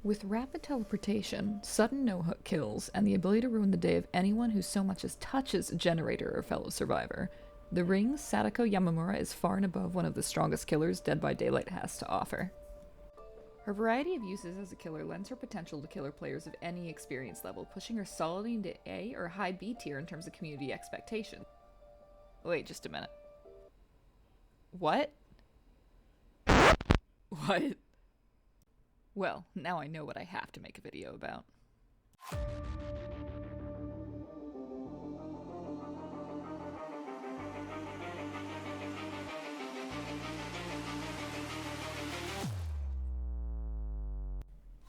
With rapid teleportation, sudden no-hook kills, and the ability to ruin the day of anyone who so much as touches a generator or fellow survivor, the Ring's Sadako Yamamura is far and above one of the strongest killers Dead by Daylight has to offer. Her variety of uses as a killer lends her potential to killer players of any experience level, pushing her solidly into A or high B tier in terms of community expectation. Wait just a minute. What? What? Well, now I know what I have to make a video about.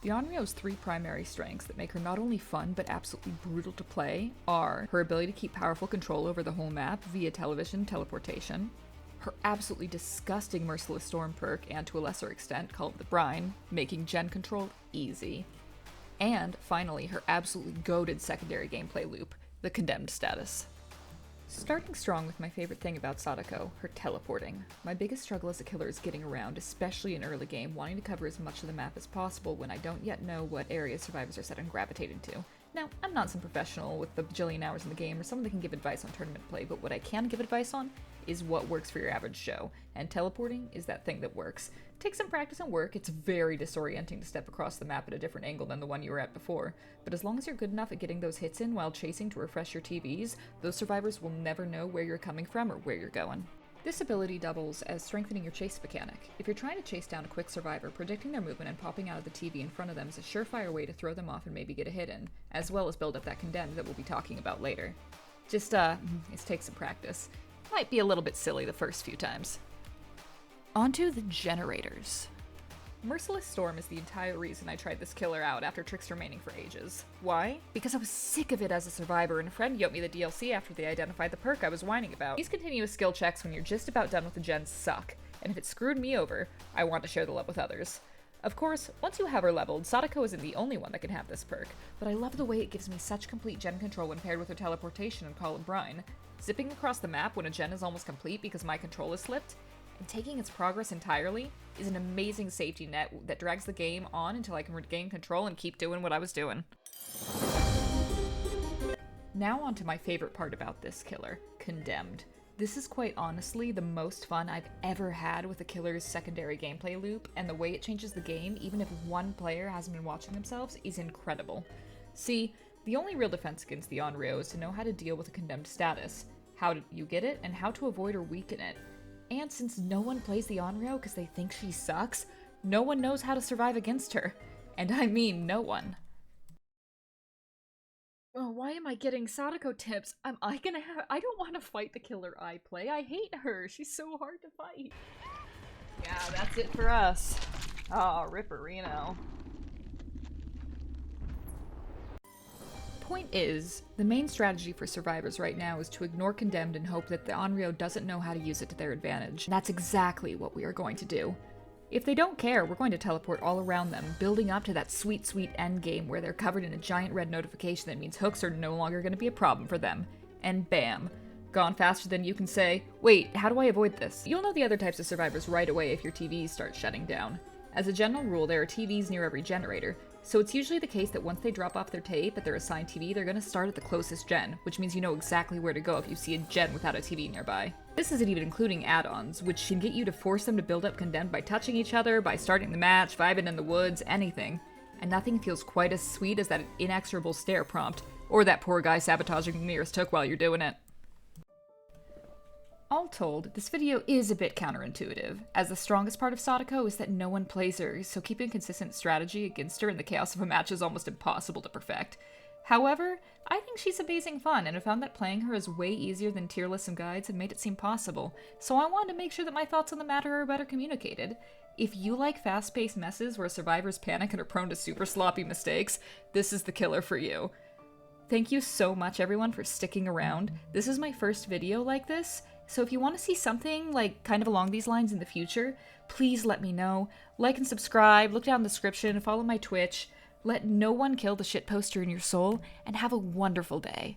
The Onryō's three primary strengths that make her not only fun but absolutely brutal to play are her ability to keep powerful control over the whole map via television teleportation, her absolutely disgusting Merciless Storm perk, and to a lesser extent called the Brine, making gen control easy, and finally her absolutely goated secondary gameplay loop, the Condemned status. Starting strong with my favorite thing about Sadako, her teleporting. My biggest struggle as a killer is getting around, especially in early game, wanting to cover as much of the map as possible when I don't yet know what areas survivors are set and gravitating to. Now, I'm not some professional with the bajillion hours in the game or someone that can give advice on tournament play, but what I can give advice on is what works for your average Joe, and teleporting is that thing that works. Take some practice and work. It's very disorienting to step across the map at a different angle than the one you were at before, but as long as you're good enough at getting those hits in while chasing to refresh your TVs, those survivors will never know where you're coming from or where you're going. This ability doubles as strengthening your chase mechanic. If you're trying to chase down a quick survivor, predicting their movement and popping out of the TV in front of them is a surefire way to throw them off and maybe get a hit in, as well as build up that Condemned that we'll be talking about later. Just, it takes some practice. Might be a little bit silly the first few times. Onto the generators. Merciless Storm is the entire reason I tried this killer out after Trickster maining for ages. Why? Because I was sick of it as a survivor, and a friend yoked me the DLC after they identified the perk I was whining about. These continuous skill checks when you're just about done with the gen suck, and if it screwed me over, I want to share the love with others. Of course, once you have her leveled, Sadako isn't the only one that can have this perk, but I love the way it gives me such complete gen control when paired with her teleportation and Call of Brine. Zipping across the map when a gen is almost complete because my control is slipped, and taking its progress entirely, is an amazing safety net that drags the game on until I can regain control and keep doing what I was doing. Now on to my favorite part about this killer, Condemned. This is quite honestly the most fun I've ever had with a killer's secondary gameplay loop, and the way it changes the game, even if one player hasn't been watching themselves, is incredible. See, the only real defense against the Onryō is to know how to deal with a Condemned status, how you get it, and how to avoid or weaken it. And since no one plays the Onryō because they think she sucks, no one knows how to survive against her. And I mean no one. Oh, why am I getting Sadako tips? I don't want to fight the killer I play. I hate her. She's so hard to fight. Yeah, that's it for us. Oh, Ripperino. Point is, the main strategy for survivors right now is to ignore Condemned and hope that the Onryō doesn't know how to use it to their advantage. And that's exactly what we are going to do. If they don't care, we're going to teleport all around them, building up to that sweet, sweet endgame where they're covered in a giant red notification that means hooks are no longer going to be a problem for them. And bam. Gone faster than you can say, wait, how do I avoid this? You'll know the other types of survivors right away if your TVs start shutting down. As a general rule, there are TVs near every generator, so it's usually the case that once they drop off their tape at their assigned TV, they're going to start at the closest gen, which means you know exactly where to go if you see a gen without a TV nearby. This isn't even including add-ons, which can get you to force them to build up Condemned by touching each other, by starting the match, vibing in the woods, anything. And nothing feels quite as sweet as that inexorable stare prompt, or that poor guy sabotaging the nearest hook while you're doing it. All told, this video is a bit counterintuitive, as the strongest part of Sadako is that no one plays her, so keeping consistent strategy against her in the chaos of a match is almost impossible to perfect. However, I think she's amazing fun, and have found that playing her is way easier than tier lists and guides have made it seem possible, so I wanted to make sure that my thoughts on the matter are better communicated. If you like fast-paced messes where survivors panic and are prone to super sloppy mistakes, this is the killer for you. Thank you so much everyone for sticking around. This is my first video like this, so if you want to see something like kind of along these lines in the future, please let me know. Like and subscribe, look down in the description, follow my Twitch. Let no one kill the shitposter in your soul, and have a wonderful day.